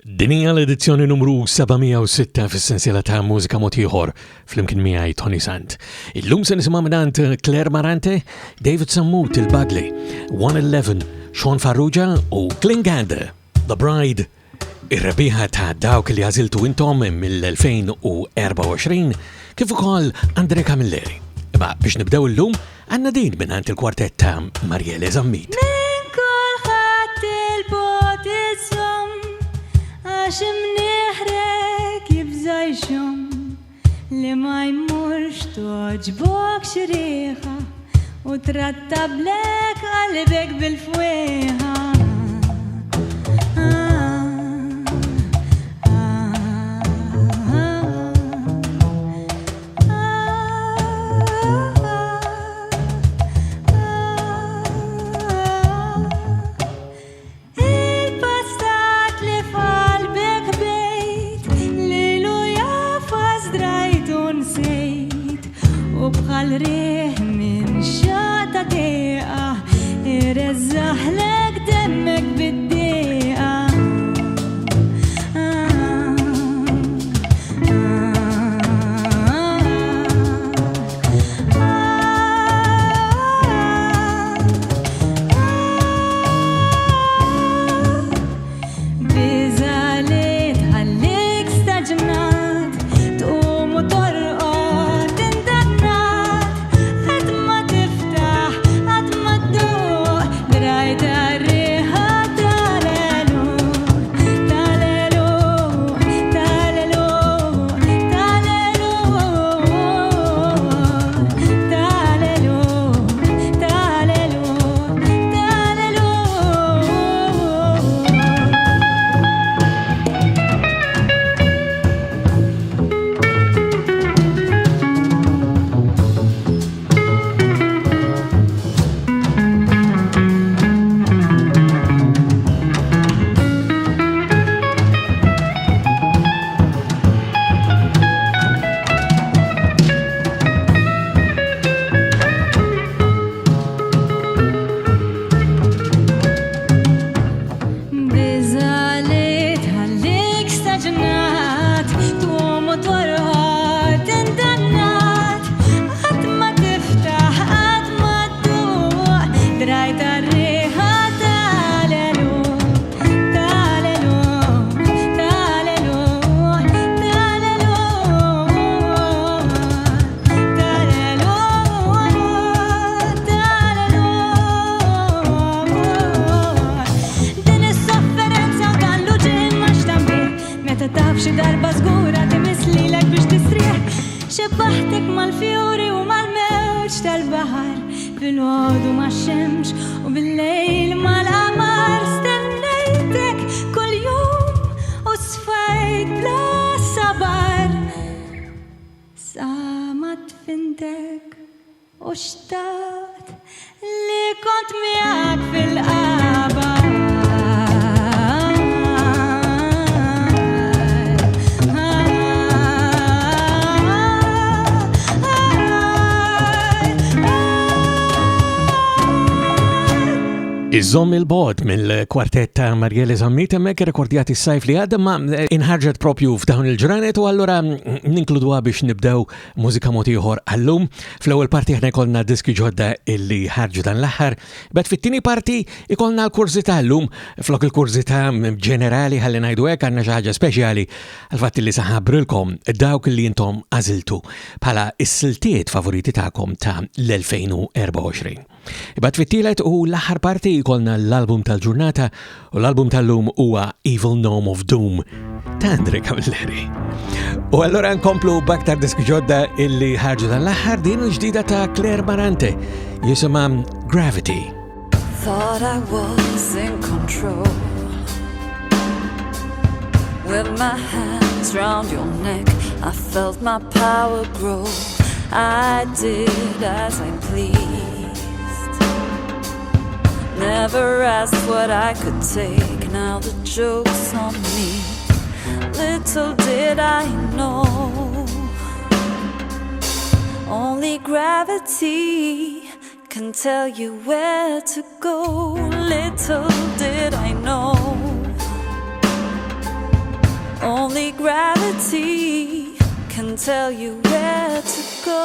Dinija l-edizzjoni numru 706 fis-sensiela ta' Mużika Ieħor flimkien miegħi Toni Sant. Illum se nisimgħu minant Claire Marante, David Sammut il-Bagli, 111, Shaun Farrugia u Klingande, The Bride, ir-rebbieħa ta' dawk li għażiltu intom mill-2024 kif ukoll Andre Camilleri. Imma biex nibdew illum għandna din minant il-Kwartet ta' Mariele Zammit. Għax imnieħrek jibżajxum li ma jmurx toġbok xirieħa u trattablek qalbek bil-fweħa. Bħal-riħ minn xata deqa irreżaħlek demmek bid-deqa. Biżalet ħallik staġnat tqum u torqod Iżżomm il-bogħod mill-Kwartet ta' Mariele Zammit hemmhekk irrekordjat is-sajf li għadda ma inħarġet propju f'dawn il-ġranet u allura ninkluduha biex nibdew Mużika Ieħor għallum. Fl-ewwel parti aħna jkollna diski ġodda illi ħarġu dan l-aħħar, bet fit-tieni parti ikollna l-kurzita llum flok il-kurzita ġenerali ħalli ngħidu hekk għandna xi ħaġa speċjali għal-fatt li saħabrilkom dawk li intom għażiltu bħala s-siltiet favoriti tagħkom ta' l-2024. Ibad fit-tielet u l-aħħar parti jkollna l-album tal-ġurnata u l-album tal-lum huwa Evil Gnome of Doom ta' Andre Camilleri. U allura nkomplu b'aktar diski ġodda illi ħarġu dan l-aħħar din ġdida ta' Claire Marante jisimha Gravity. Thought I was in control with my hands round your neck. I felt my power grow. I did as I pleased. Never asked what I could take. Now the joke's on me. Little did I know only gravity can tell you where to go. Little did I know Only gravity can tell you where to go.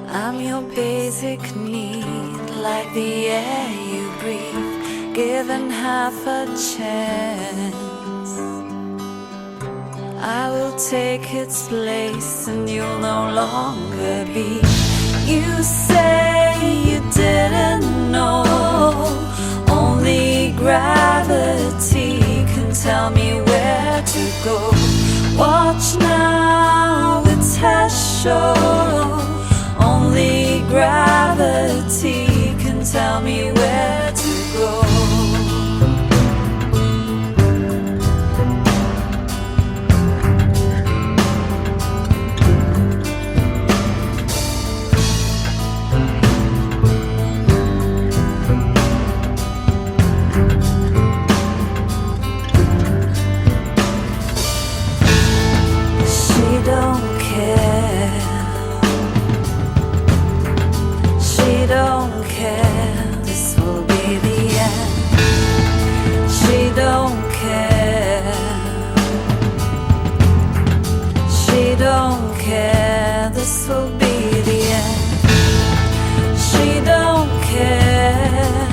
I'm your basic need, like the air you breathe, given half a chance. I will take its place and you'll no longer be. You say you didn't know, only gravity can tell me where to go. Watch now, it's her show. Only gravity can tell me where to go. She don't care. She don't care, this will be the end. She don't care. She don't care, this will be the end. She don't care.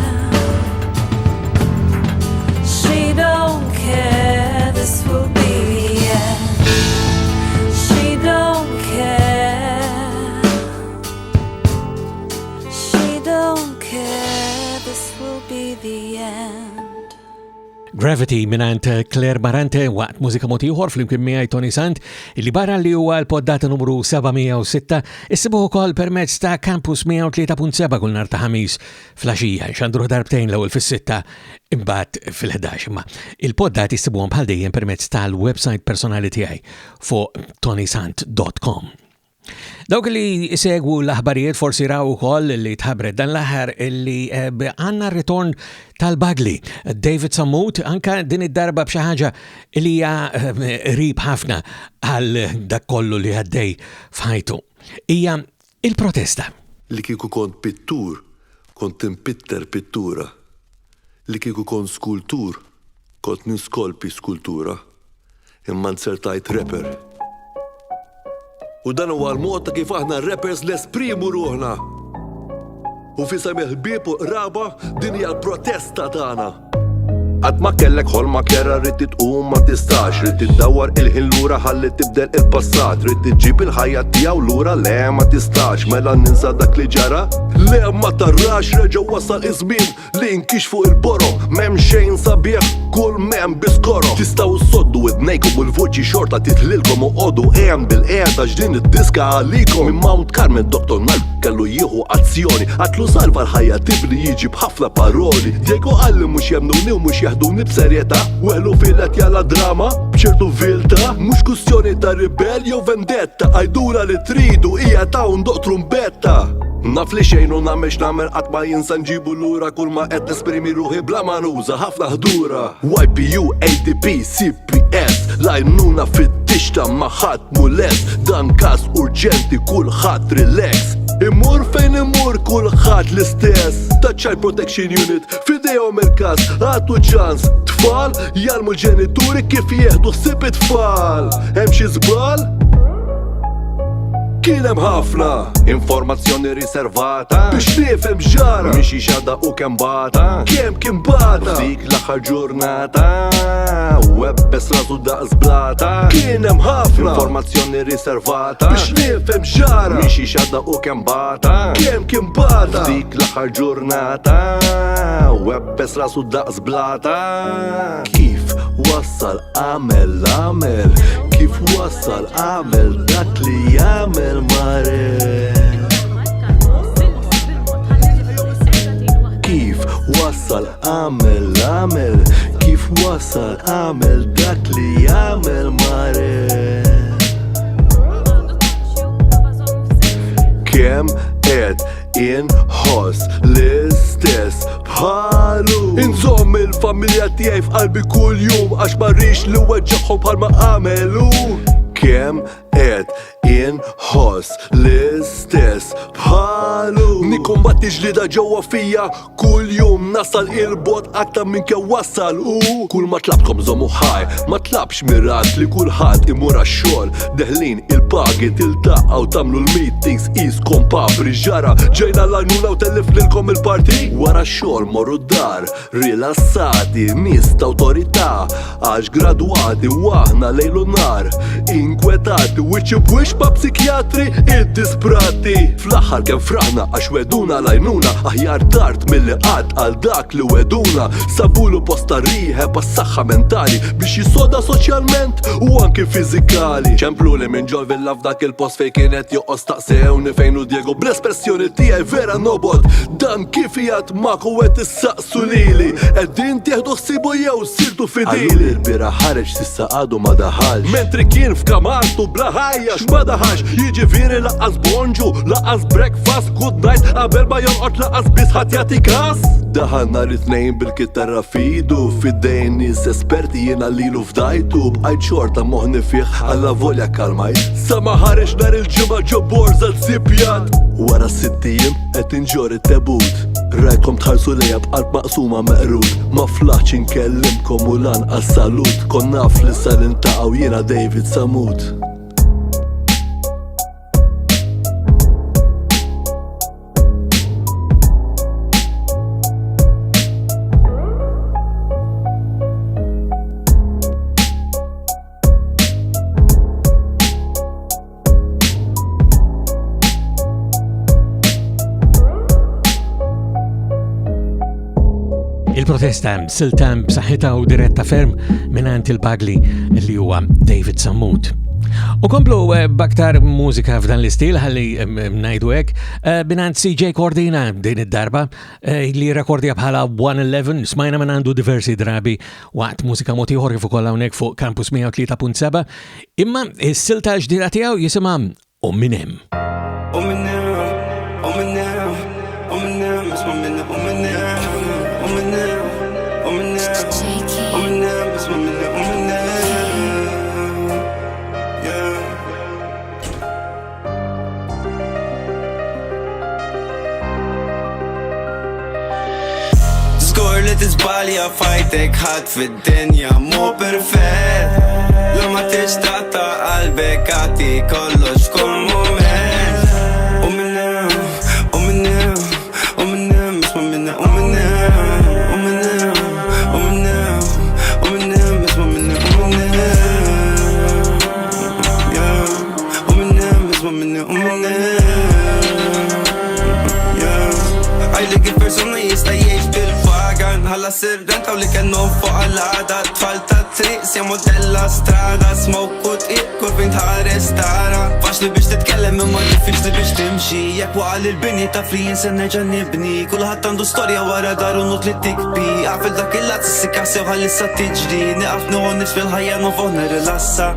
She don't care, this will be the end. She don't care. Don't care, this will be the end. Gravity minant Claire Marante waqt mużika motiħor fl-imkien miegħi Toni Sant, illi barra li huwa l-poddata numru 706 issibuh ukoll permezz ta' Campus 103.7 kull nhar ta' ħamis fl-għaxija x'għandru darbtejn l-ewwel fis-6 imbagħad fil-11. Imma il-poddati issibuhom bħal dejjem permezz tal-website personali tiegħi fuq ToniSant.com. Dawk li segwu l-aħbarijiet forsi raw ukoll li tħabbret dan l-aħħar li għandna ritorn tal-Bagli David Sammut anka din id-darba b'xi ħaġa li hija qrib ħafna għal dak kollu li għaddej f'ħajtu. Hija Il-Protesta. Li kieku kont pittur, kont impitter pittura. Li kieku kont skultur, kont niskolpi skultura. Imma nsertajt rapper. U dan huwa l-mod ta' kif aħna rappers nesprimu ruħna. U fi semih ħbieb u qraba din hija l-protesta tagħna. Qatt ma kellek ħolma kera rrid titqum ma tistax, rrid tiddawwar il-ħin lura ħalli tibdel il-passat, rrid tiġġib il-ħajja tiegħu lura le ma tistax, mela ninsa dak li ġara. Le ma tarrax reġa' wasal iż-żmien li nkixfu il-boro, m'hemm xejn sabiħ kull m'hemm biskoro. Tistgħu ssoddu idnejkom u l-vuċi xorta titlilkom u qodu hemm bil-qiegħda x'din id-diska għalikom. Mount Carmel Dr. Nal kellu jieħu azzjoni, għatlu salva l-ħajja tibli jiġi b'ħafna paroli. Diego għalli mhux jemnuni u mhux jaħduni b'serjetà, weħlu filet jala drama b'ċertu vilta. Mhux kwistjoni ta' ribel jew vendetta, għajdura li tridu hija ta' ndoq trumbetta. Naf li xejn u nagħmel x'nagħmel qatt ma jinsa nġibu lura kull ma qed nesprimi ruħi bla ma nuża ħafna ħdura. YPU, ADP, CPS, lajnuna fit-tixta ma ħadd mulest, dan każ urġenti kulħadd relax. Imur fejn imur kulħadd l-istess. Child Protection Unit fidejhom il-każ għatu ċans. Tfal jalmu l-ġenituri kif jieħdu ħsieb it-tfal. Hemm xi żball? Kien hemm ħafna informazzjoni riservata biex nifhem ġara mixi xada u kemm bata kemm kien bata dik l-aħħar ġurnata webbes rasu daqs blata. Kien hemm ħafna informazzjoni riservata biex nifhem ġara mixi xada u kemm bata kemm kien bata dik l-aħħar ġurnata webbes rasu daqs blata. Kif wassal għamel kif wassal għamel dak li jagħmel Mare. Kif wassal għamel kif wassal għamel dak li jagħmel Mare. Kemm qed inħoss l-istess bħalu. Inżomm il-familja tiegħi f'qalbi kuljum għax ma rridx li weġġagħhom bħalma għamelu. Kemm qed inħoss l-istess bħalu. Nikkombatti ġlida ġewwa fija kuljum, nasal il-bot aktar minn kemm wassal. Kull ma tlabtkom żommu ħaj, ma tlabx mirat li kulħadd imur għax-xogħol. Deħlin il-pagi tiltaqgħu tagħmlu l-meetings iskom papri ġara. Ġejna l-għajnuna u tellif lilkom il-parti. Wara x-xogħol morru d-dar, rilassati, nies ta' awtorità, għax gradwati u aħna lejlu nar. Inkwetati, wiċċi b'wiċċ ma' psikjatri id-disprati. Fl-aħħar kemm fraħna għax weduna lajnuna, aħjar tard milli qatt għal dak li weduna. Sabulu posta rieħeb għas-saħħa mentali biex jisoda soċjalment u anki fiżikali. ċemplu li minn ġol villa f'dak il-post fejn kienet joqos taqsewni fejn u Diego bl-espressjoni tiegħi vera nobod. Dan kif jgħid maku qed issaqsu lili, qegħdin tieħdu ħsibu jew sirtu fidili. Allura l-bira ħareġ s'issa għadu ma daħalx, mentri kien f'kamartu bla ħajja x'ma daħax. Jiġifieri laqqas bonġu, laqqas breakfast, good night qabel ma jonqod laqqas biss ħadd jagħti każ. Daħal nhar it-tnejn bil-kitarra fidu, fidejn nies esperti jiena lilu fdajtu. Bqajt xorta moħni fih alla volja kalmajt. Sa ma ħareġ nhar il-ġimgħa ġo borza żipjat. Wara 6 ijiem qed inġor it-tebut, rajtkom tħarsu lejja b'qalb maqsuma meqrud. Ma flaħx inkellimkom u lanqas salut, kon naf li sa niltaqgħu jiena David Sammut. Il-Protesta silta b'saħħitha u diretta ferm minant il-bagli li huwa David Sammut. U komplu baktar mużika f'dan l-istil ħalli ngħidu hekk binant CJ Cordina din id-darba li rekordja bħala 111 smajna minn għandu diversi drabi waqt mużika moti ieħor kif ukoll hawnhekk fuq Campus 103.7 imma s-silta ġdida tiegħu jisimha Minn Hemm. Li tisbalja fajtek ħadd fid-dinja mu perfett. Luma tixtratta qalbek għati kollox kull mument. Minn hemm, minn hemm, minn hemm, isma' minn hemm, minn hemm, minn hemm, minn hemm, minn hemm, isma' minn hemm, minn hemm. Yeah, minn hemm, isma' minn hemm, minn hemm. Yeah, għajlek il-persuna jista' jgħix ħalla sirrenta u li kennom fuq għal-għada tfal ta' triq siamo della strada smoke u tqiq kurvin tħares tara faċli biex titkellem imma diffiċli biex timxi jekk waqal il-bini ta' flijin se nerġa' nibni kulħadd għandu storja wara daru nut li tikbi għafil dak il-lat s-sika sew ħallissa tiġri niqaf nuħu nifs fil-ħajja nufuħ nirrilassa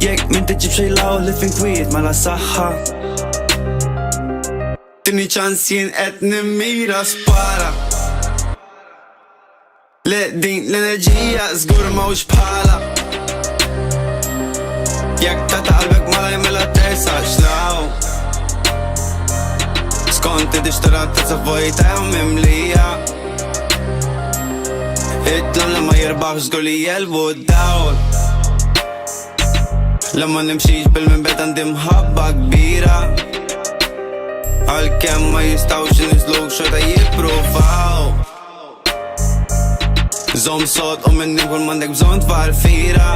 jekk min tiġib xejlaw li fin kwiet ma la saħħa Tini ċans jien qed nimmira spara Le din l-enerġija żgur mawx bħala Jekk ta' qalbek ma jmela tersax law Skont id-ixtarat ta' safojta jew mimlija Itlam li ma jirbaħx żgur li jelbu d-dawl Lemma nimxiex bil-minbet għandi mħabba kbira Għal-kem ma jistawx nizluk xorta jipruvaw Zom sot u minni kull mandek bżon tfal fira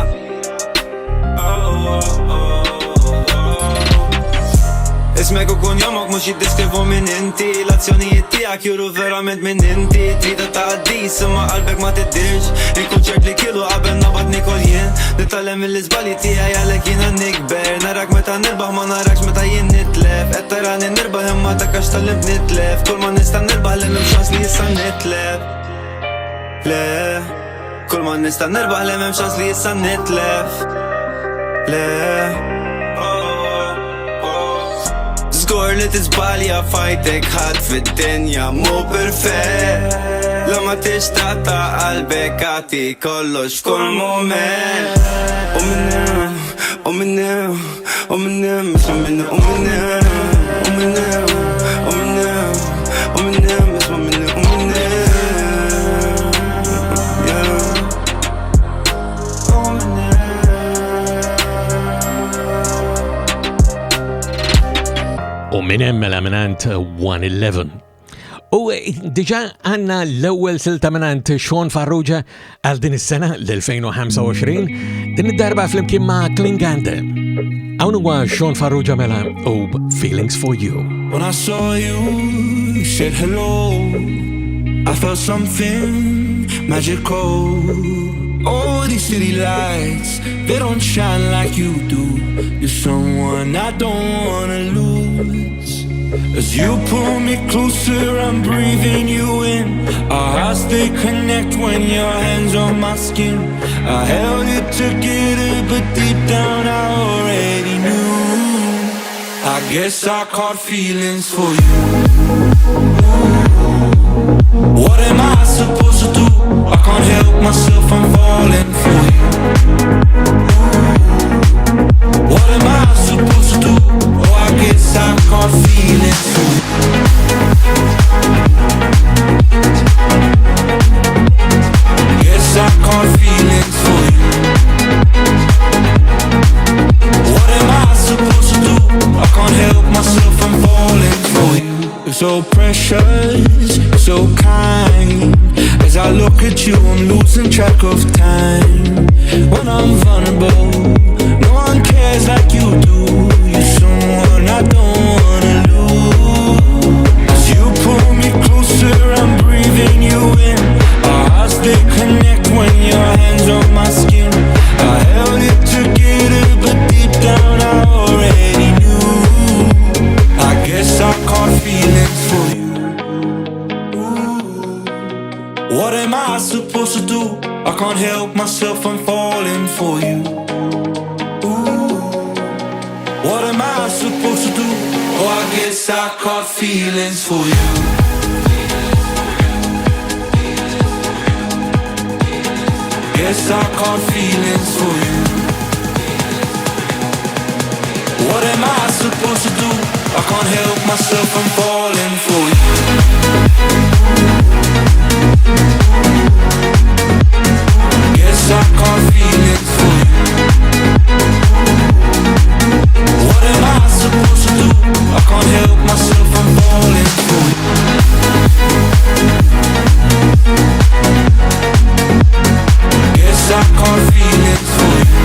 Ismek u kun jomok mux jiddiskrivu minn inti L-azzjonijiet tijak juru verament minn inti Trida ta' għaddis imma qalbek ma tiddirġ Il-konċert li kilu qabel nabat nikol jien Nitalem il-izbali tijaj għalek jina nikber Narak meta nirbaħ ma narakx meta jien nitlef Ettarani nirbaħ imma takax tal-lim nitlef Kull ma nista nirbaħ li mem xans li jissa nitlef Le Kull ma nista nirbaħ li mem xans li jissa nitlef Le li tizbalja fajtek ħadd fid-dinja mu perfett. Lama tixtaqta qalbek għati kollox kull moment. Minn hemm, minn hemm, minn hemm, isma' minni minn hemm, minn hemm, minn hemm, minn hemm, isma' minni minn hemm. U minn hemm mela minant 111. U diġa għanna l-ewwel silta minant Shaun Farrugia għal din is-sena l-2025, din id-darba flimkien ma' Klingande. Hawn huwa Shaun Farrugia mela u Feelings for You. When I saw you, said hello, I felt something magical. Oh, these city lights, they don't shine like you do. You're someone I don't wanna lose. As you pull me closer, I'm breathing you in. Our hearts, they connect when your hands on my skin. I held it together, but deep down I already knew. I guess I caught feelings for you. What am I supposed to do? I can't help myself, I'm falling for you. What am I supposed to do? Oh, I guess I caught feelings for you. Guess I caught feelings for you. What am I supposed to do? I can't help myself, I'm falling for you. You're so precious, so kind. As I look at you, I'm losing track of time. When I'm vulnerable, no one cares like you do. You're someone I don't wanna lose. As you pull me closer, I'm breathing you in. Our hearts, they connect when your hands on my skin. I held it together, but deep down I already knew. I guess I caught feelings for you. What am I supposed to do? I can't help myself, I'm falling for you. What am I supposed to do? Oh, I guess I caught feelings for you. Guess I caught feelings for you. What am I supposed to do? I can't help myself, I'm falling for you. Guess I caught feelings for you. What am I supposed to do? I can't help myself, I'm falling for you. Guess I caught feelings for you.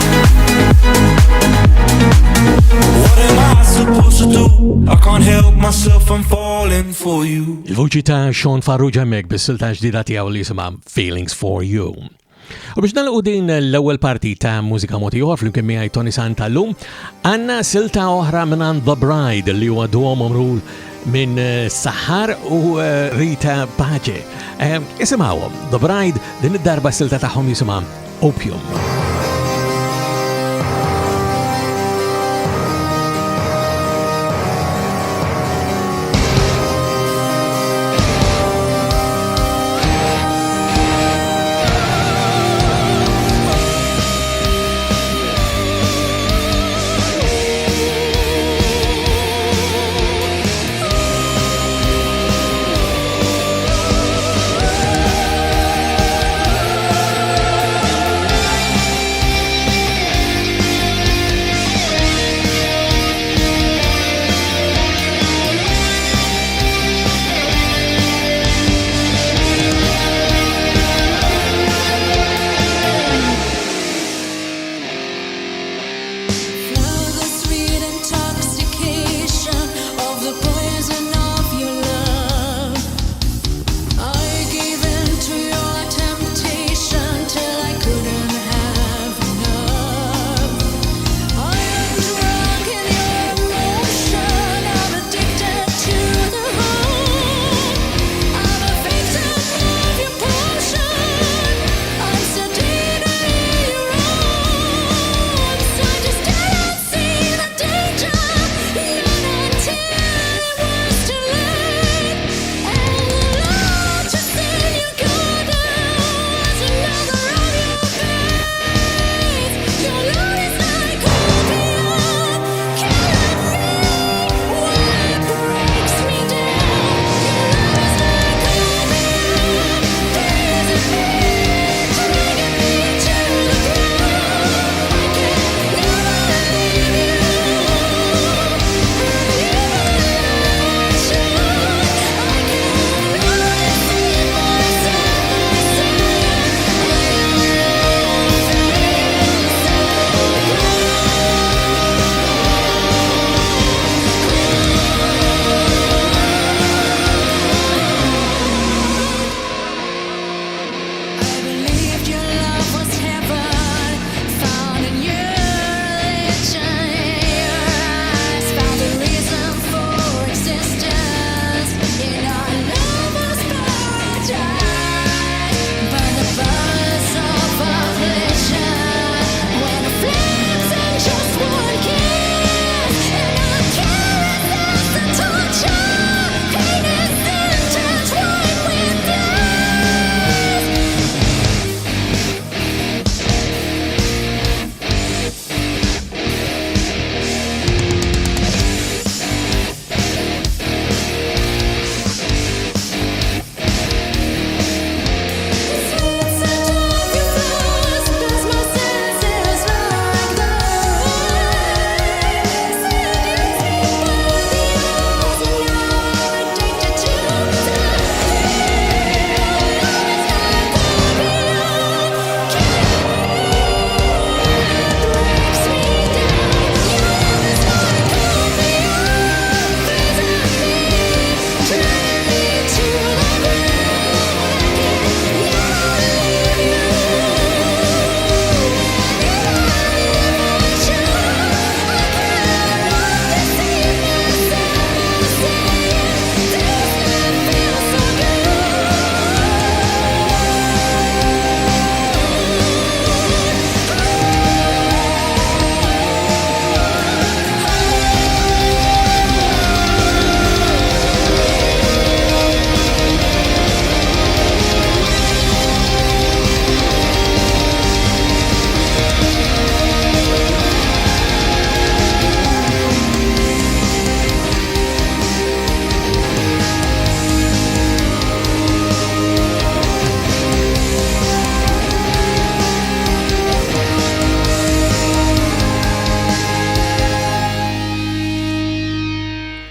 What am I supposed to do? I can't help myself, I'm falling for you. Il-voċi ta' Shaun Farrugia mek bis-silta ġdida tiegħu li jisimha Feelings for You. U biex nagħlqu din l-ewwel parti ta' mużika mod ieħor flimkien miegħi Toni Sant tal-lum, għandna silta oħra minn The Bride li huwa duo mamrul minn Saħar u Rita Pace. Isimgħuhom The Bride, din id-darba silta tagħhom jisimha Opium.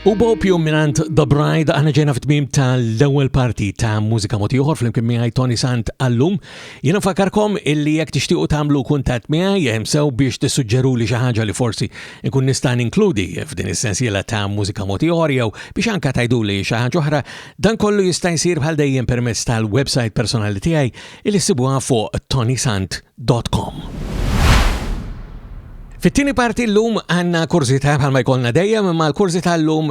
U Opium minant The Bride għana ġena f'tmim tal-ewwel parti ta' Mużika Ieħor fl-imkien miegħi Toni Sant għallum. Jiena fakarkom illi jekk tixtiequ tagħmlu kuntatt miegħi sew biex tissuġġeruli xi ħaġa li forsi nkun nista' ninkludi f'din is-sensiela ta' Mużika Ieħor jew biex anke tgħiduli xi ħaġa oħra, dan kollu jista' jsir bħal dejjem permezz tal-website personali tiegħi illi ssibuha fuq ToniSant.com. Fit-tieni parti l-lum għanna kurzita bħalma jkollna dejjem, ma l-kurzita l-lum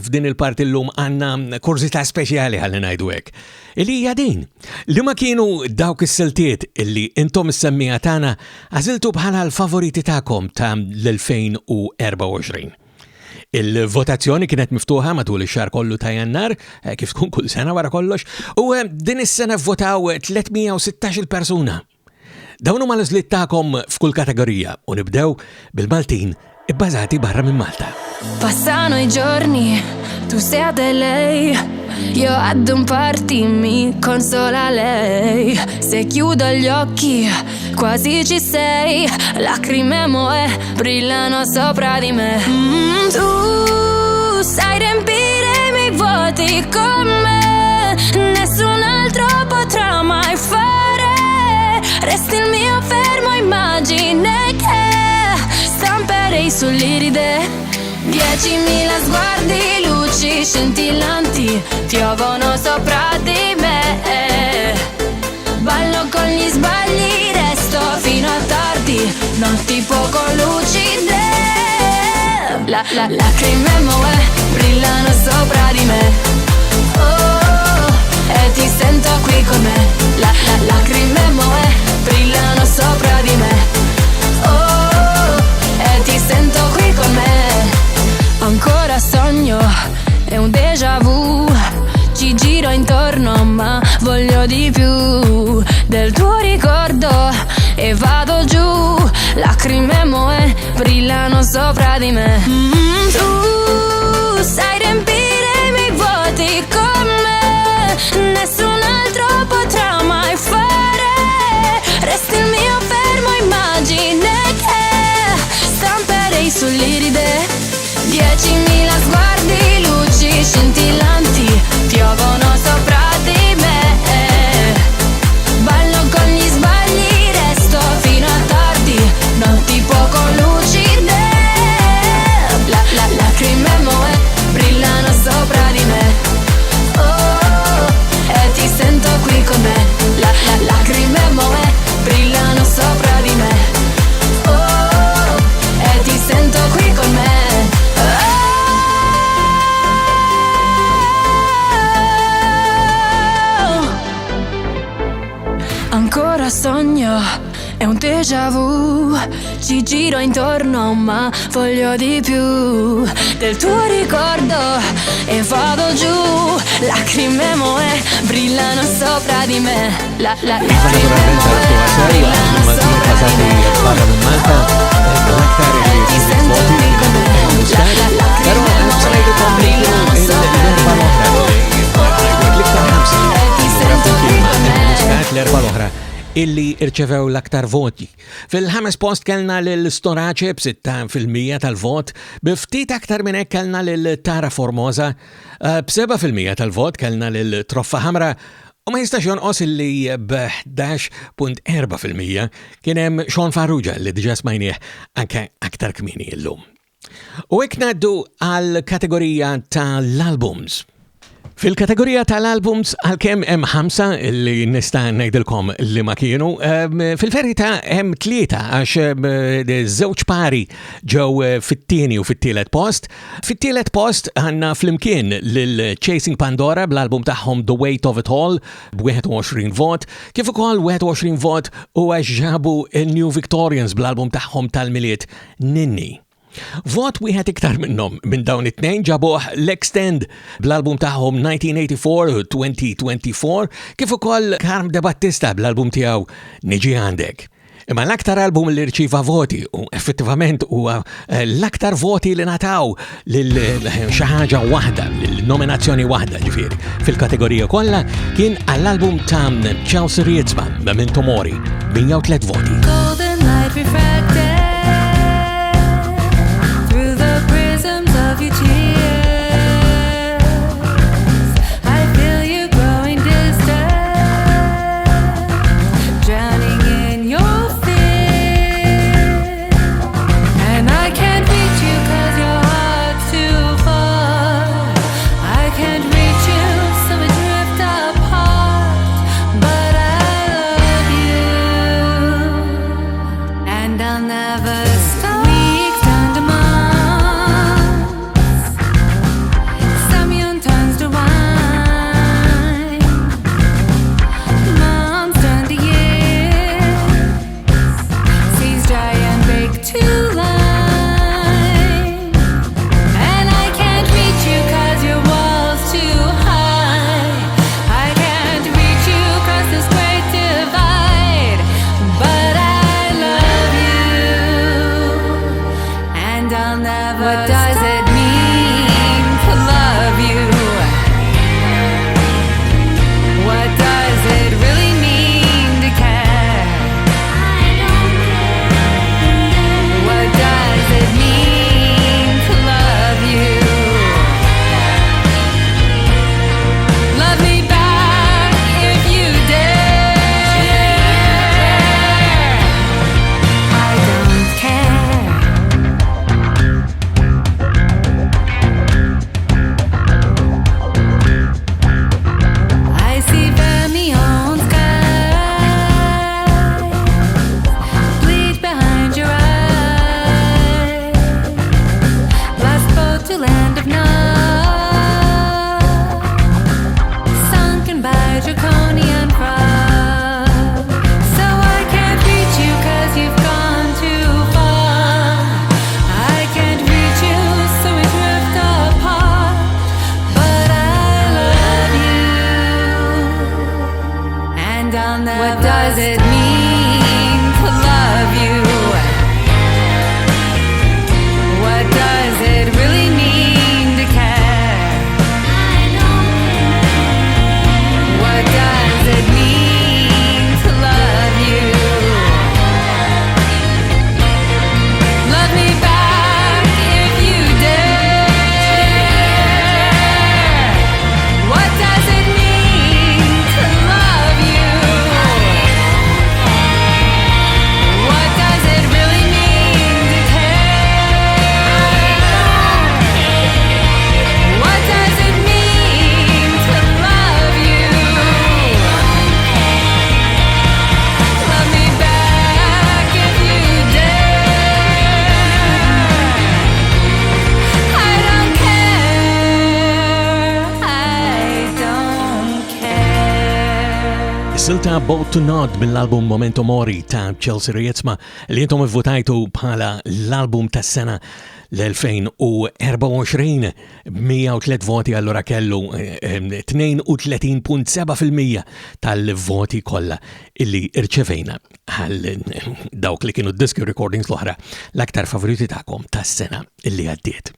f'din il-parti l-lum għanna kurzita speċjali ħalli ngħidu hekk. Illi hija din. Li ma kienu dawk is-siltiet illi intom is-semmija tagħna għażiltu bħala l-favoriti tagħkom ta' l-2024. Il-votazzjoni kienet miftuħa matul ix-xahar kollu ta' Jannar, kif tkun kull sena wara kollox, u din is-sena vvotaw 316 persuna. Dawnu ma l-iżliet tagħkom f'kull kategorija u nibdew bil-Maltin ibbażati barra minn Malta. Passano i giorni, tu sei a lei, io ad un party mi consola lei. Se chiudo gli occhi, quasi ci sei, lacrime moe brillano sopra di me. Tu sai riempire i miei vuoti con me, nessun altro potrà mai fare. Resti il mio fermo immagine che stamperei sull'iride. 10.000 sguardi, luci scintillanti piovono sopra di me. Ballo con gli sbagli, resto fino a tardi, notti poco lucide. Lacrime moe brillano sopra di me. Oh, e ti sento qui con me. Lacrime moe brillano sopra di me. Oh, e ti sento qui con me. Ancora sogno, è un déjà vu. Ci giro intorno ma voglio di più del tuo ricordo e vado giù. Lacrime moe brillano sopra di me. Tu sai riempire i miei vuoti con me, nessun altro potrà mai fare. Resti il mio fermo immagine che stamperei sull'iride. 10.000 sguardi, luci scintillanti piovono sopra di me. Ballo con gli sbagli, resto fino a tardi, notti poco lucide. Lacrime moe brillano sopra di me. Oh, e ti sento qui con me. Lacrime moe brillano sopra di me. Oh, e ti sento qui con me. Ancora sogno, è un déjà vu. Ci giro intorno ma voglio di più del tuo ricordo e vado giù. Lacrime moe brillano sopra di me. Lacrime moe brillano sopra di me. Ti sento qui con me. Lacrime moe brillano sopra di me. Ti sento qui con me. L-erba l-oħra illi irċevew l-aktar voti. Fil-ħames post kellna l-Storace b'6% tal-vot, b'ftit aktar minn hekk kellna l-Tara Formosa, b'7% tal-vot kellna l-Troffa Ħamra, u ma jistax jonqos illi b'11.4% kien hemm Shaun Farrugia li diġà smajnieh anke aktar kmieni llum. U hekk ngħaddu għall-kategorija tal-albums. Fil-kategorija tal-albums għalkemm hemm 5 li nista' ngħidilkom li ma kienu, fil-verità hemm 3 għax żewġ pari ġew fit-tieni u fit-tielet post. Fit-tielet post għandna flimkien lil Chasing Pandora bl-album tagħhom The Weight of It All b'21 vot, kif ukoll 21 vot u għax ġabu New Victorians bl-album tagħhom tal-miliet Ninni. Vot wieħed iktar minnhom minn dawn it-tnejn ġabuh l-Extend bl-album tagħhom 1984-2024 kif ukoll Carm de Battista bl-album tiegħu Niġi Għandek. Imma l-aktar album li rċiva voti u effettivament huwa l-aktar voti li nataw lil xi ħaġa waħda, lil-nominazzjoni waħda ġifieri fil-kategorija kollha kien għall-album ta' Chellcy Reitsma Momento Mori 103 voti. Golden light refracted through the prisms of your tears. a land of none, sunken by draconian frost. So I can't reach you 'cause you've gone too far. I can't reach you, so we drift apart. But I love you, and I'll never. What does it mean to love you? What does it really mean to care? I don't care. What does it mean to love you? Love me back if you dare. What does it mean to love you? What does it really mean to care? What does it mean to love you? Love me back if you dare. I don't care. I don't care. Silta Boat to Nod mill-album Momento Mori ta' Chellcy Reitsma li jintom votajtu bħala l-album tas-sena l-2024 103 voti allura kellu 32.7% tal-voti kollha illi irċevejna għal dawk li kienu diski recordings l-oħra l-aktar favoriti tagħkom tas-sena illi għaddiet.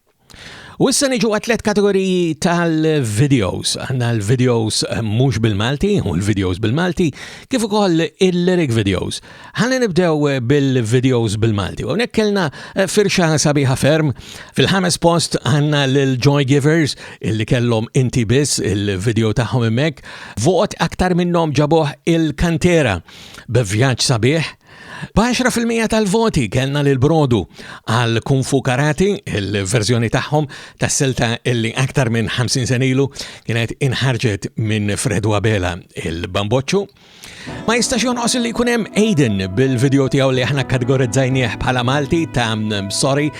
U issa niġu għatlet kategoriji tal-videos. Għanna l-videos mhux bil-Malti u l-videos bil-Malti kif ukoll il-lyric videos. Ħalli nibdew bil-videos bil-Malti. U nekkelna firxa sabiħa ferm. Fil-ħames post għanna l-Joy Givers illi kellhom inti biss il-video tagħhom hemmhekk. Vot aktar minnhom ġabuh il-Kantera b'vjaġġ sabiħ. B'10% tal-voti kellna l-Brodu għal Kung Fu Karate, il-verżjoni tagħhom tas-silta illi aktar minn 50 senilu kienet inħarġet minn Fred Wabela il-Bamboċċu. Ma jistax jonqos li jkun hemm Aiden bil-video tiegħu li aħna kategorizzajnieh bħala Malti ta' Sorry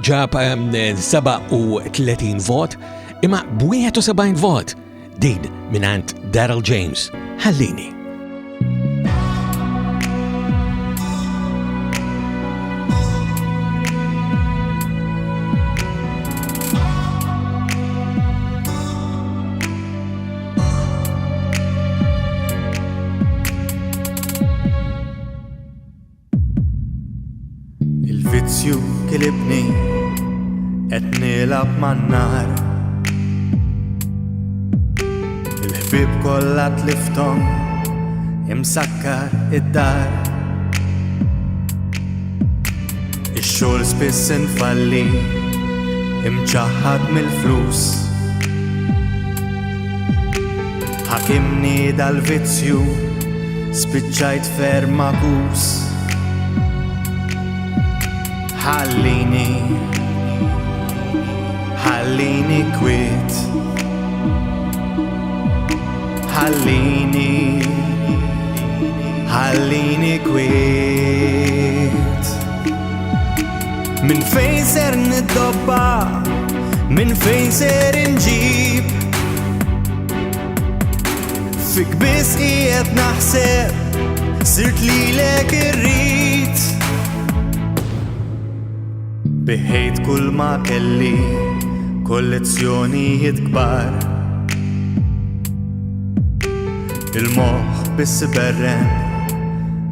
ġab 37 vot, imma b'71 vot din minant Daryl James Hallini. Il-vizzju kilibni qed nilab man-nar. Il-ħbieb kollha tlifthom imsakkar id-dar. Ix-xogħol spiss infalli imċaħħad mill-flus. Ħakimni dal-vizzju spiċċajt ferm akus. Hallini, Hallini kwit. Hallini, Hallini kwit. Min fejn ser niddobba, min fejn ser inġib. Fik biss qiegħed naħseb, sirt lilek irrid. Biħejt kull ma kelli kollezzjonijiet kbar. Il-moħħ biss berren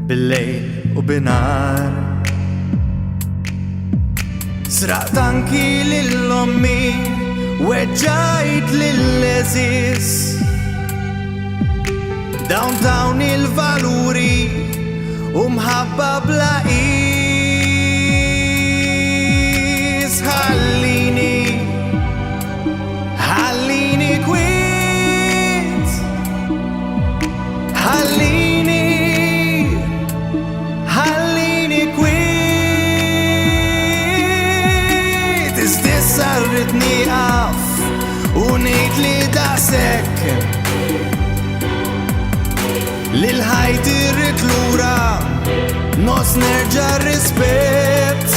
bil-lejl u binar. Sraqt anki lill-ommi weġġajt lill-leżis. Dawn il-valuri u mħabba bla Hallini, Hallini kwit. Hallini, Hallini kwit. Iżdis sarritni qaf u ngħid li daqshekk lil-ħajt irrid lura nos nerġa' rispett.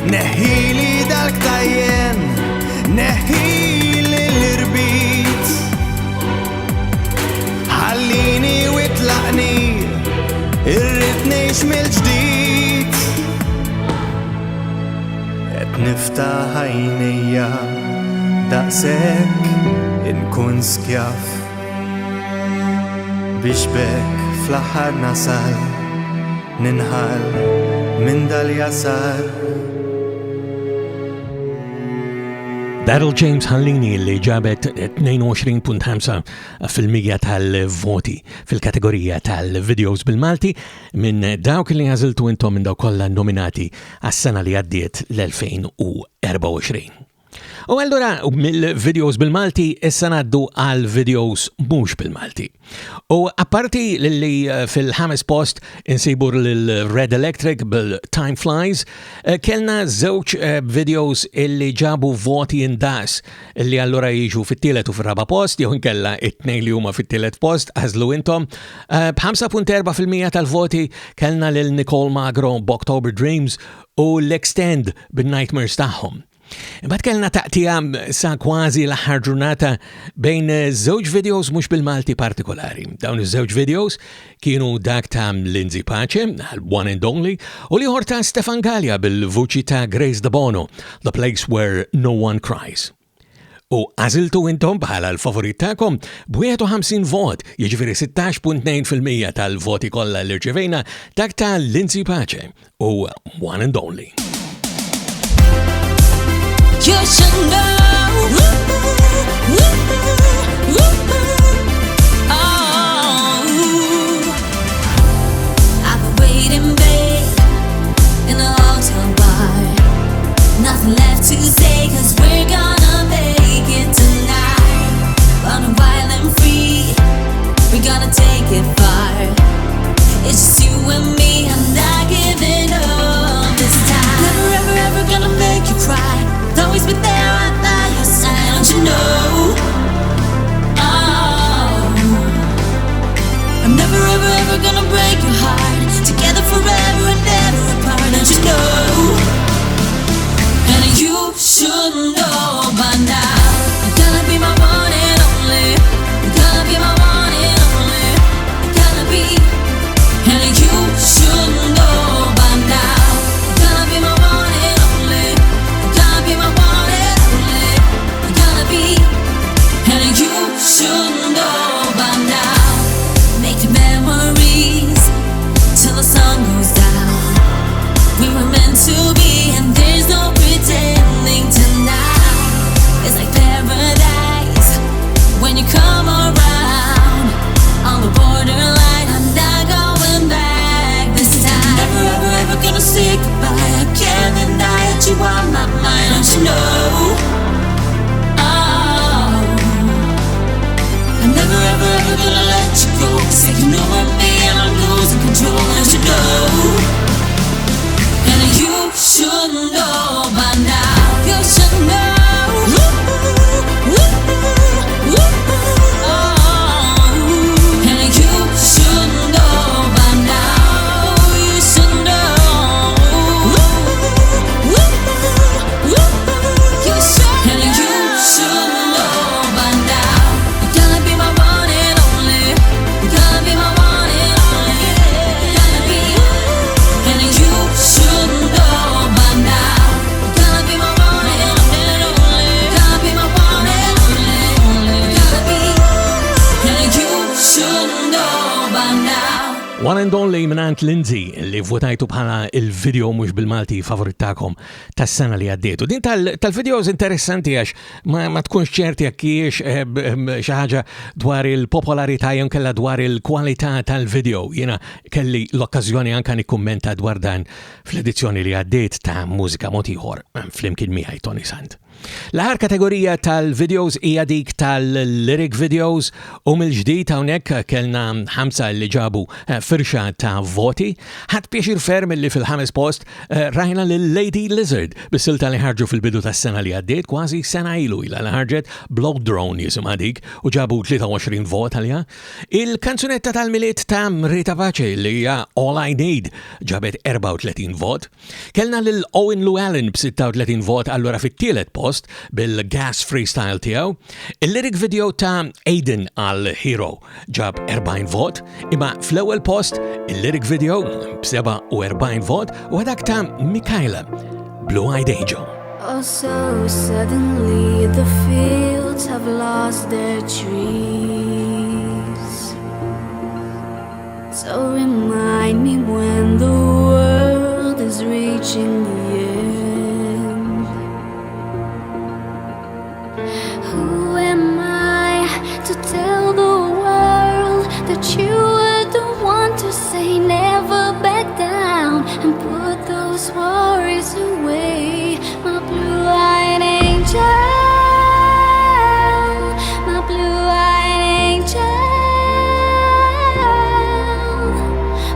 neħili dal-ktajjen, neħili l-irbit. Ħallini u itlaqni, irrid ngħix mill-ġdid. Qed niftaħ għajnejja daqshekk inkun skjaf biex bekk fl-aħħar nasal ninħal minn dal-jasar. Daryl James Hallini li ġabet 22.5% tal-voti fil-kategorija tal-videos bil-Malti minn dawk li għaziltu intom minn dawk kollha nominati għas-sena li għaddiet l-2024. U allura mill-videos bil-Malti issa ngħaddu għal videos mhux bil-Malti. U apparti li fil-ħames post insibur l-Red Electric bil-Time Flies, kellna żewġ videos illi ġabu voti indas illi allura jiġu fit-tielet u fir-raba post, jew inkella it-tnejn li huma fit-tielet post għażlu intom. B'5.4% tal-voti kellna lil Nicole Magro b'October Dreams u l-Extend bin-Nightmares tagħhom. Imbagħad kellna taqtija sa kważi l-aħħar ġurnata bejn żewġ videos mhux bil-Malti partikolari. Dawn iż-żewġ videos kienu dak ta' Lyndsay One and Only, u liħor ta' Stefan Gallia bil-vuċi ta' Grace De Bono, The Place Where No One Cries. U għaziltu intom bħala l-favorit tagħkom b'51 vot, jiġifieri 16.2% tal-voti kollha li rċevejna dak ta' Lyndsay u One and Only. You should know. Oh, I've been waiting, babe, in a hotel bar. Nothing left to say, 'cause we're gonna make it tonight. Running wild and free, we're gonna take it far. It's just you and me, I'm not giving up this time. Never ever ever gonna make you cry. Always been there right by your side, don't you know? Oh, I'm never ever ever gonna break your heart. Together forever and never apart, don't you know? And you should know by now. You're gonna be my one and only. You're gonna be my one and only. You're gonna be. And you should know by now. You're gonna be my one and only. You're gonna be my one and only. You're gonna be. And you should know by now. Make memories till the sun goes down. We were meant to be, and there's no pretending tonight. It's like paradise when you come around. On the borderline, I'm not going back this time. Never ever ever gonna say goodbye. I can't deny that you are my mind, don't you know? Oh, I'm never ever ever gonna let you go. 'Cause you know I'm me and I'm losing control, don't you know? And you should know by now. You should know. Oh, and you should know by now. You should know. You should. And you should know by now. You're gonna be my one and only. You're gonna be my one and only. You're gonna be. And you should know by now. You're gonna be my one and only. You're gonna be my one and only. You're gonna be. And you should know by now. One and Only minant Lyndsay li votajtu bħala il-video mhux bil-Malti favorit tagħkom tas-sena li għaddietu. Din tal-videos interessanti għax ma tkunx ċerti jekk hijiex xi ħaġa dwar il-popolarità jew kellha dwar il-kwalità tal-video. Jiena kelli l-okkażjoni anke nikkummenta dwar dan fl-edizzjoni li għaddiet ta' Mużika Ieħor flimkien miegħi Toni Sant. L-aħħar kategorija tal-videos hija dik tal-lyric videos u mill-ġdid hawnhekk kellna 5 li ġabu firxa ta' voti. Ħadd pjaċir ferm li fil-5 post rajna lil Lady Lizard bis-silta li ħarġu fil-bidu tas-sena li għaddiet kważi sena ilu ilha li ħarġet Blow Drone jisimha dik u ġabu 23 vot għalija. Il-kanzunetta tal-miliet ta' Rita Pace li hija All I Need ġabet 34 vot. Kellna lil Owen Llewellyn b'36 vot allura fit-tielet post bil-gas freestyle tiegħu. Il-lyric video ta' Aiden għal Hero ġab 40 vot, imma fl-ewwel post il-lyric video b'47 vot u dak ta' Mikayla Blue Eyed Angel. Oh, so suddenly the fields have lost their trees. So remind me when the world is reaching the end. Who am I to tell the world that you were the one to say never back down and put those worries away? My blue-eyed angel, my blue-eyed angel.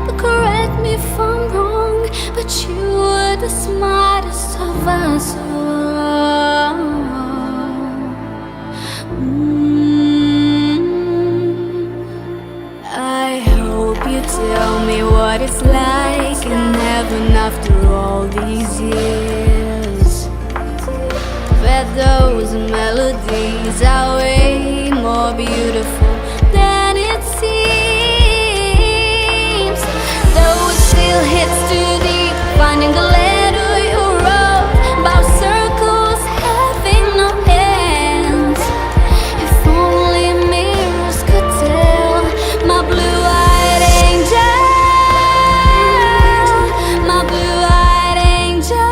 But correct me if I'm wrong, but you were the smartest of us all. I hope you tell me what it's like in heaven after all these years. That those melodies are way more beautiful than it seems. Though it still hits too deep, finding the letter you wrote about circles having no ends. If only mirrors could tell my blue-eyed angel, my blue-eyed angel.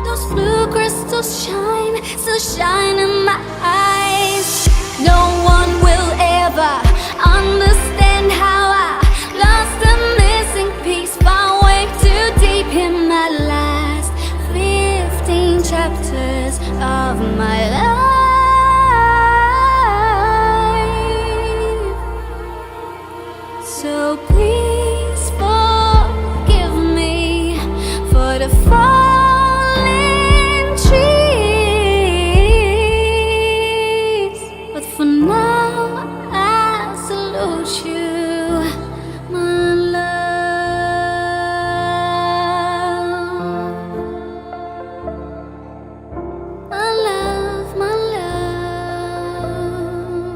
Those blue crystals shine, still shine in my eyes. No one will ever understand how I lost the missing piece, found way too deep in my last 15 chapters of my life. So please forgive me for the falling trees, but for now I salute you, my love, my love, my love.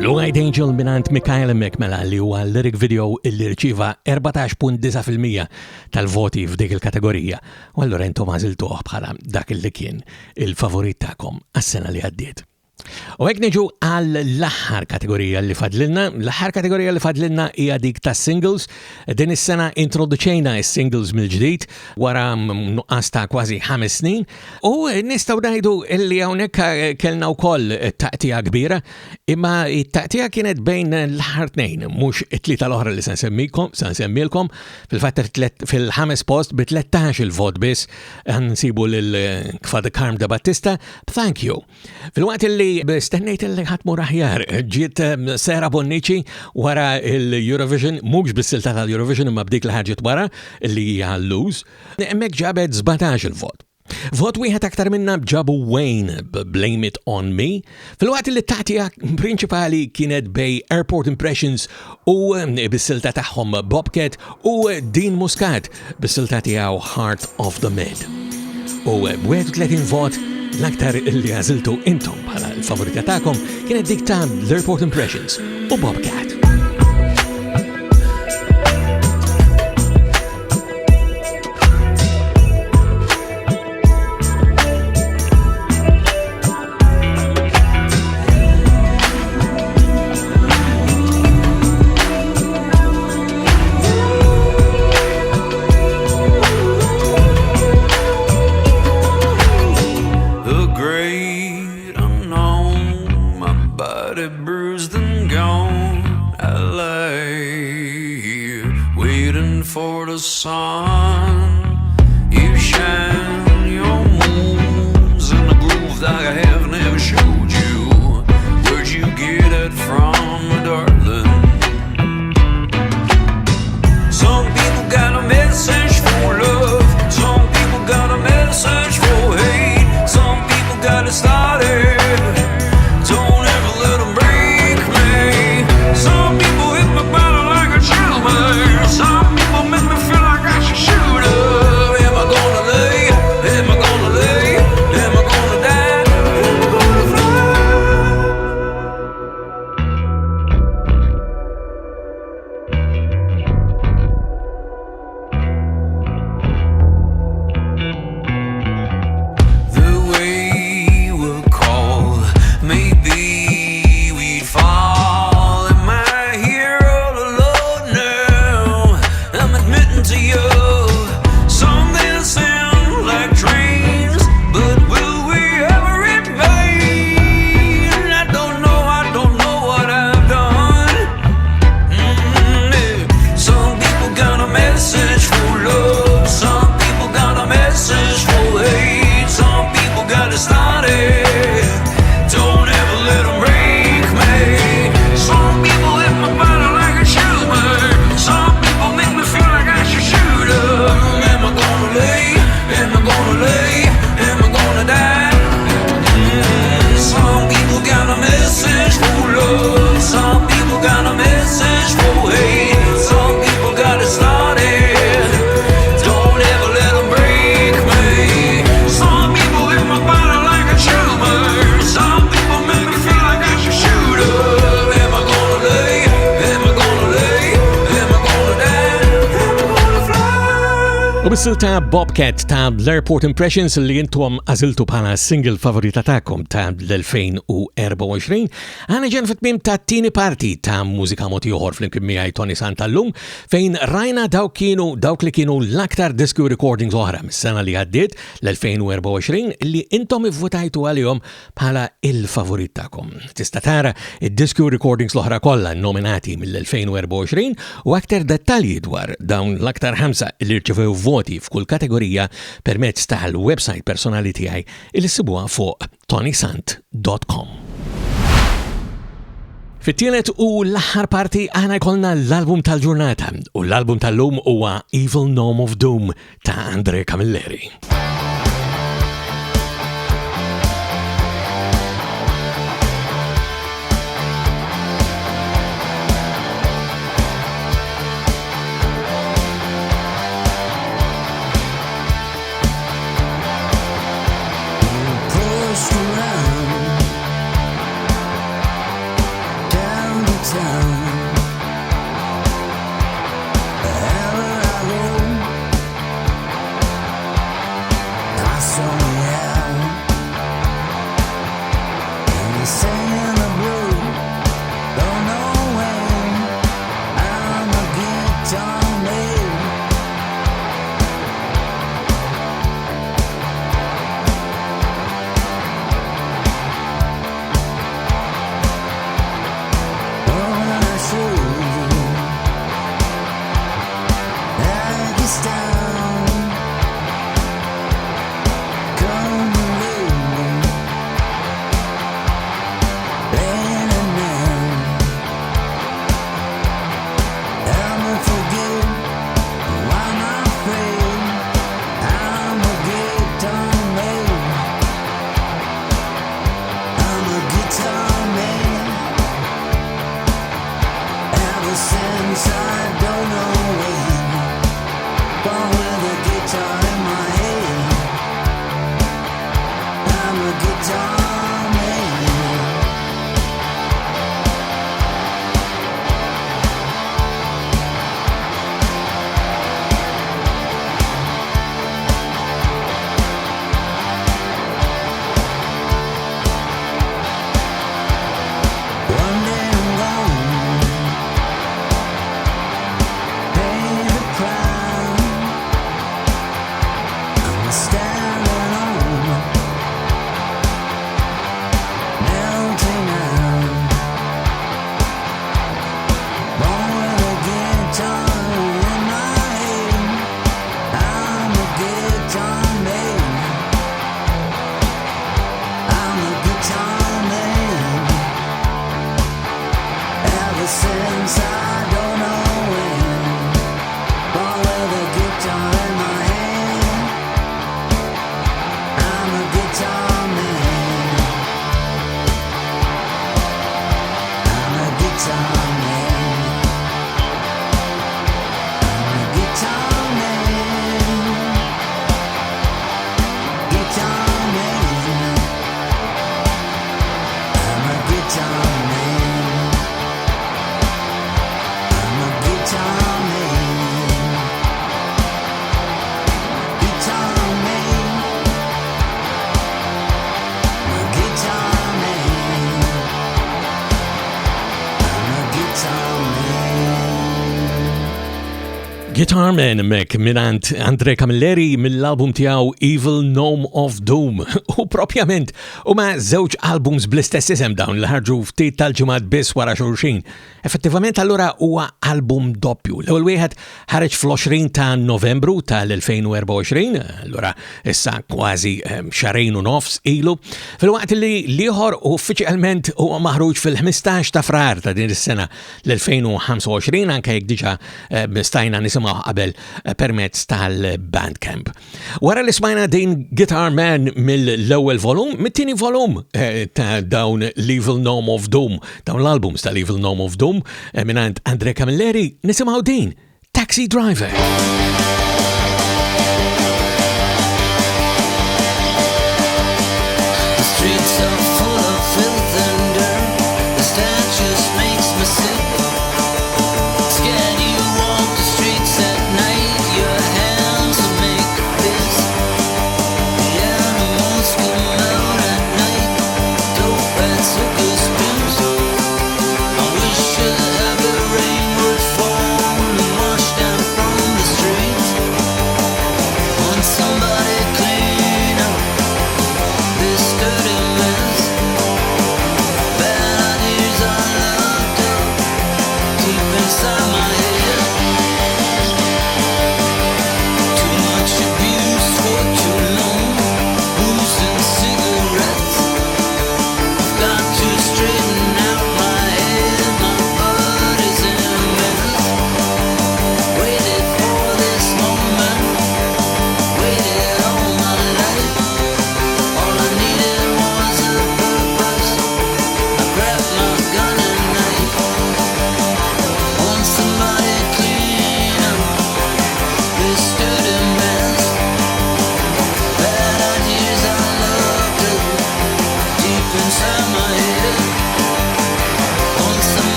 Blue Eyed Angel minant Mikayla Mekmela li huwa lyric video illi rċiva 14.9% tal-voti f'dik il-kategorija. U allura intom għażiltuh bħala dak li kien il-favorit tagħkom għas-sena li għaddiet. U hekk niġu għall-aħħar kategorija li fadlilna. L-aħħar kategorija li fadlilna hija dik ta' singles. Din is-sena introduċejna s-singles mill-ġdid wara nuqqas ta' kważi 5 snin. U nistgħu ngħidu illi hawnhekk kellna wkoll taqtija kbira, imma t-taqtija kienet bejn l-aħħar tnejn, mhux it-tlieta l-oħra li se nsemmilkom. Fil-fatt fil-5 post bi 13 il-vot biss nsibu lil Kfad Karm da Battista Thank You. Fil-waqt li stennejt li ħatmu raħjar, ġiet Sera Bonnici wara il-Eurovision, mhux bis-silta tal-Eurovision imma bdik li ħarġet wara li hija Lose, hemmhekk ġabet 17 il-vot. Vot wieħed aktar minna ġabu Wayne Blame It On Me, fil-waqt li t-taqtija prinċipali kienet bej Airport Impressions u bis-silta tagħhom Bobcat u Din Muscat bis-silta tiegħu Heart of the Mid. U 31 vot l-aktar li għaziltu intom bħala l-favorita tagħkom kienet dik ta' l-Airport Impressions u Bobcat. Bruised and gone, Silta Bobcat ta' l-Airport Impressions li jintom għaziltu bħala single favorita ta'kom ta' l-2024. Għana ġen fit-mim ta' tini parti ta' Mużika moti ieħor fl-imkien miegħi Toni Sant tal-lum fejn rajna dawk li kienu l-aktar disco recordings oħra mis-sena li għaddiet l-2024 li intom ivvutajtu għalihom bħala il-favorit ta'kom. Tista' tara id-disco recordings l-oħra kollha nominati mill-2024 u aktar dettalji dwar dawn l-aktar ħamsa li rċevew voti f'kull kategorija permezz tal-website personali tiegħi il sibuha fuq ToniSant.com. Fit-tielet u l-aħħar parti aħna jkollna l-album tal-ġurnata u l-album tal-lum huwa Evil Gnome of Doom ta' Camilleri. Guitar Man mek minant Camilleri mill-album tiegħu Evil Gnome of Doom u propjament huma żewġ albums bl-istess isem dawn li ħarġu ftit tal-ġimgħat biss wara xulxin. Effettivament allura huwa album doppju. L-ewwel wieħed ħareġ fl-20 ta' Novembru tal-2024, allura issa kważi xarejn u nofs ilu, filwaqt li l-ieħor uffiċjalment huwa maħruġ fil-15 ta' frar ta' din is-sena l-2025 anke jekk diġà stajna nisimgħu qabel permezz tal-Bandcamp. Wara li smajna din Guitar Man mill-ewwel volum, mit-tieni volum ta' dawn l-Evil Gnome of Doom, dawn l-albums tal-Evil Gnome of Doom minant Camilleri, nisimgħu din Taxi Driver. The streets are full of filth and dirt. The stench just makes me sick. Scared you walk the streets at night. Your hands are made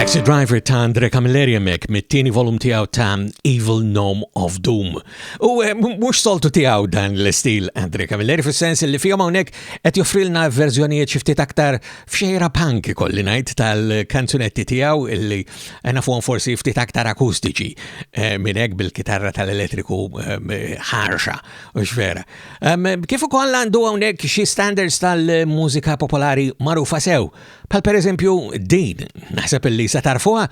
Taxi Driver ta' Andre Camilleri mek mit-tieni volum tiegħu ta' Evil Gnome of Doom. U mhux soltu tiegħu dan l-istil Andre Camilleri fis-sens li fihom hawnhekk qed joffrilna verżjonijiet xi ftit aktar f'xejra punk ikolli ngħid tal-kanzunetti tiegħu illi nafuhom forsi ftit aktar akustiċi minn hekk bil-kitarra tal-elettriku ħarxa u x'vera. Kif ukoll għandu hawnhekk xi standards tal-mużika popolari magħrufa sew, bħal pereżempju din, naħseb illi sa tarfuha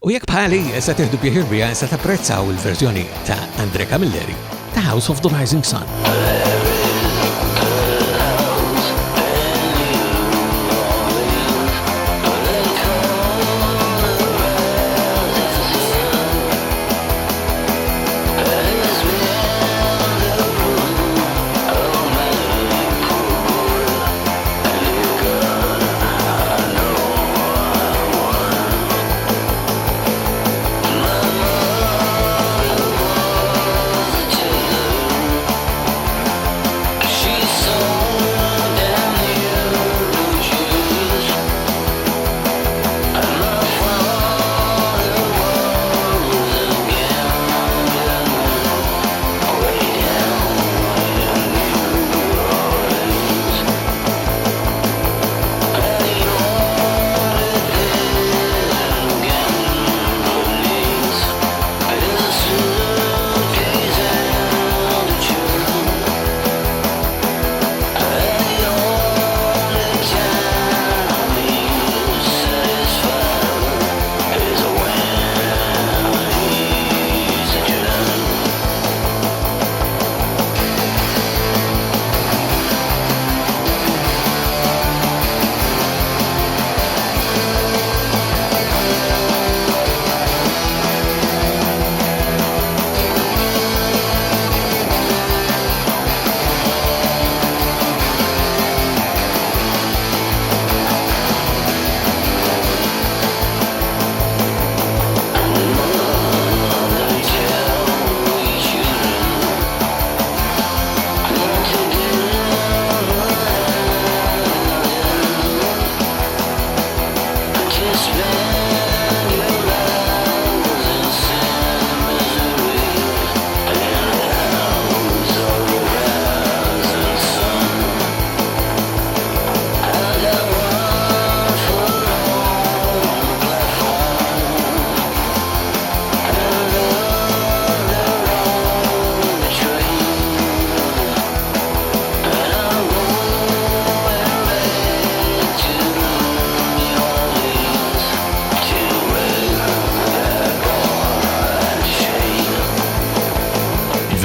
u jekk bħali sa tieħdu pjaċir biha sa tapprezzaw il-verżjoni ta' Andre Camilleri ta' House of the Rising Sun.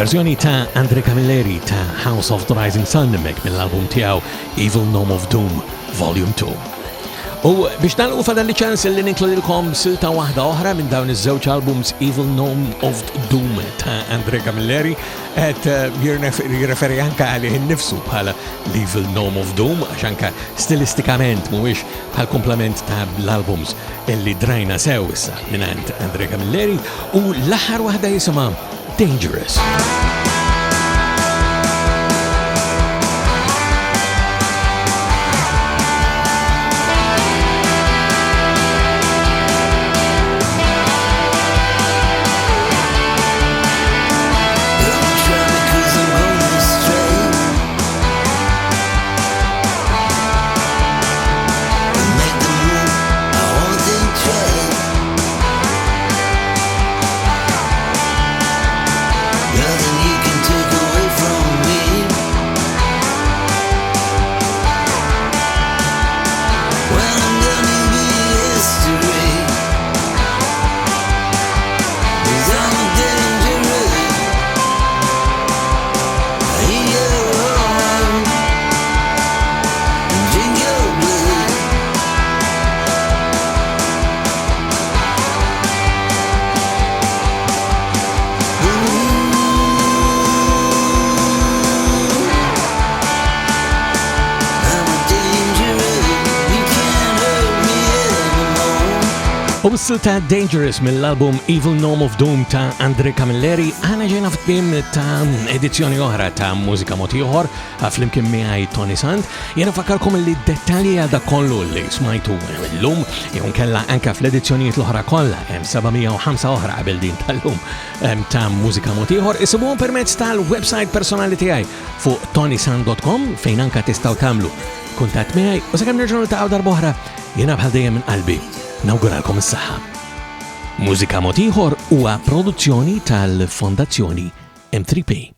Verżjoni ta' Andre Camilleri ta' House of the Rising Sun mek mill-album tiegħu Evil Gnome of Doom Volume 2. U biex nagħlqu fadalli ċans li ninkludilkom silta waħda oħra minn dawn iż-żewġ albums Evil Gnome of Doom ta' Andre Camilleri qed jirreferi anke għalih innifsu bħala Evil Gnome of Doom għax anke stilistikament mhuwiex bħal komplement ta' l-albums illi drajna sew issa minn Andre Camilleri u l-aħħar waħda jisimha Dangerous. You're the new U s-silta Dangerous mill-album Evil Gnome of Doom ta' Camilleri għana ġena f'tim ta' edizzjoni oħra ta' Mużika Ieħor fl-imkien miegħi Toni Sant. Jena fakkarkom li dettalji għal kollu li smajtu l-lum jew kella anka fl-edizzjonijiet l-oħra kollha hemm 705 oħra qabel din tal-lum ta' Mużika Ieħor isibuhom permezz tal-website personali tiegħi fuq ToniSant.com fejn anka tistgħu tagħmlu kuntatt miegħi u sakemm nerġgħu niltaqgħu darb'oħra jiena bħal dejjem minn qalbi nawguralkom is-saħħa. Mużika Ieħor huwa produzzjoni tal-Fondazzjoni M3P.